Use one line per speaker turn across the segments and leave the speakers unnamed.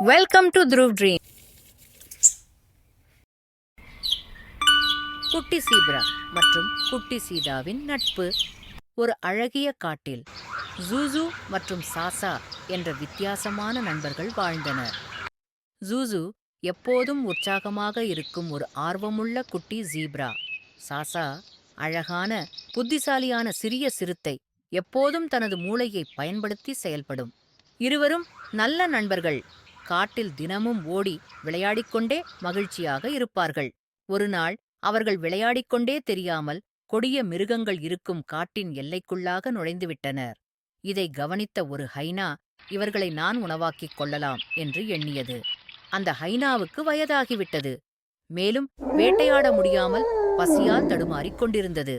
Welcome to Dhruv dream. குட்டி zebra மற்றும் குட்டி சீதாவின் நட்பு. ஒரு அழகிய காட்டில் ஜூசு மற்றும் சாசா என்ற வித்தியாசமான நண்பர்கள் வாழ்ந்தனர். ஜூசு எப்போதும் உற்சாகமாக இருக்கும் ஒரு ஆர்வமுள்ள குட்டி ஜீப்ரா. சாசா அழகான புத்திசாலியான சிறிய சிறுத்தை, எப்போதும் தனது மூளையை பயன்படுத்தி செயல்படும். இருவரும் நல்ல நண்பர்கள். காட்டில் தினமும் ஓடி விளையாடிக்கொண்டே மகிழ்ச்சியாக இருப்பார்கள். ஒரு நாள் அவர்கள் விளையாடிக்கொண்டே தெரியாமல் கொடிய மிருகங்கள் இருக்கும் காட்டின் எல்லைக்குள்ளாக நுழைந்துவிட்டனர். இதை கவனித்த ஒரு ஹைனா இவர்களை நான் உணவாக்கிக் கொள்ளலாம் என்று எண்ணியது. அந்த ஹைனாவுக்கு வயதாகிவிட்டது. மேலும் வேட்டையாட முடியாமல் பசியால் தடுமாறிக் கொண்டிருந்தது.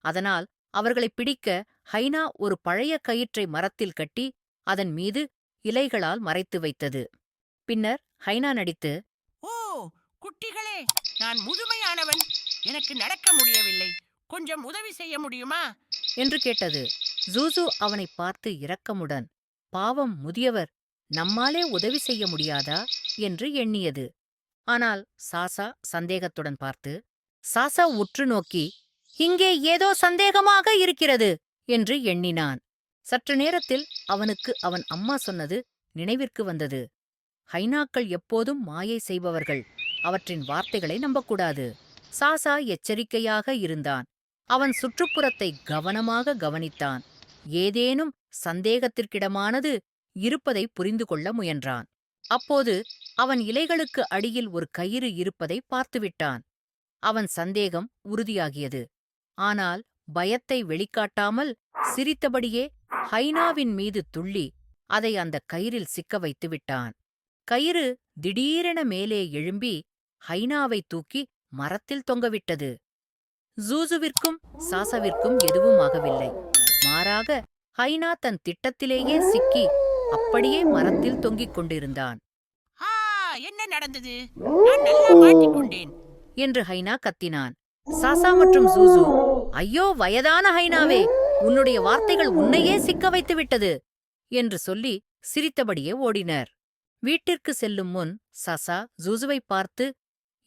அதனால் அவர்களை பிடிக்க ஹைனா ஒரு பழைய கயிற்றை மரத்தில் கட்டி அதன் மீது இலைகளால் மறைத்து வைத்தது. பின்னர் ஹைனா நடித்து,
ஓ குட்டிகளே, நான் முதுமையானவன், எனக்கு நடக்க முடியவில்லை, கொஞ்சம் உதவி செய்ய முடியுமா
என்று கேட்டது. ஜூசு அவனை பார்த்து இரக்கமுடன், பாவம் முதியவர், நம்மாலே உதவி செய்ய முடியாதா என்று எண்ணியது. ஆனால் சாசா சந்தேகத்துடன் பார்த்து, சாசா உற்று நோக்கி, இங்கே ஏதோ சந்தேகமாக இருக்கிறது என்று எண்ணினான். சற்று நேரத்தில் அவனுக்கு அவன் அம்மா சொன்னது நினைவிற்கு வந்தது. ஹைனாக்கள் எப்போதும் மாயை செய்பவர்கள், அவற்றின் வார்த்தைகளை நம்பக்கூடாது. சாசா எச்சரிக்கையாக இருந்தான். அவன் சுற்றுப்புறத்தை கவனமாக கவனித்தான். ஏதேனும் சந்தேகத்திற்கிடமானது இருப்பதை புரிந்து கொள்ள முயன்றான். அப்போது அவன் இலைகளுக்கு அடியில் ஒரு கயிறு இருப்பதை பார்த்துவிட்டான். அவன் சந்தேகம் உறுதியாகியது. ஆனால் பயத்தை வெளிக்காட்டாமல் சிரித்தபடியே ஹைனாவின் மீது துள்ளி அதை அந்த கயிறில் சிக்க வைத்து விட்டான். கயிறு திடீரென மேலே எழும்பி ஹைனாவை தூக்கி மரத்தில் தொங்கவிட்டது. ஜூசுவிற்கும் சாசாவிற்கும் எதுவும் ஆகவில்லை. மாறாக ஹைனா தன் திட்டத்திலேயே சிக்கி அப்படியே மரத்தில் தொங்கிக் கொண்டிருந்தான்.
ஆ என்ன நடந்தது? நான் நல்லா மாட்டிக்கொண்டேன்
என்று ஹைனா கத்தினான். சாசா மற்றும் ஜூசு, ஐயோ வயதான ஹைனாவே, உன்னுடைய வார்த்தைகள் உன்னையே சிக்க வைத்து விட்டது என்று சொல்லி சிரித்தபடியே ஓடினர். வீட்டிற்கு செல்லும் முன் சசா ஜூசுவை பார்த்து,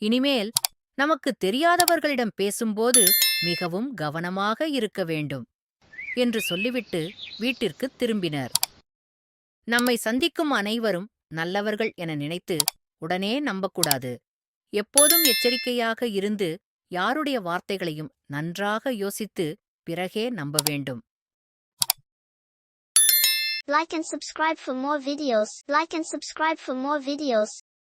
இனிமேல் நமக்கு தெரியாதவர்களிடம் பேசும்போது மிகவும் கவனமாக இருக்க வேண்டும் என்று சொல்லிவிட்டு வீட்டிற்குத் திரும்பினர். நம்மை சந்திக்கும் அனைவரும் நல்லவர்கள் என நினைத்து உடனே நம்பக்கூடாது. எப்போதும் எச்சரிக்கையாக இருந்து யாருடைய வார்த்தைகளையும் நன்றாக யோசித்து பிறகே நம்ப வேண்டும்.
Like and subscribe for more videos.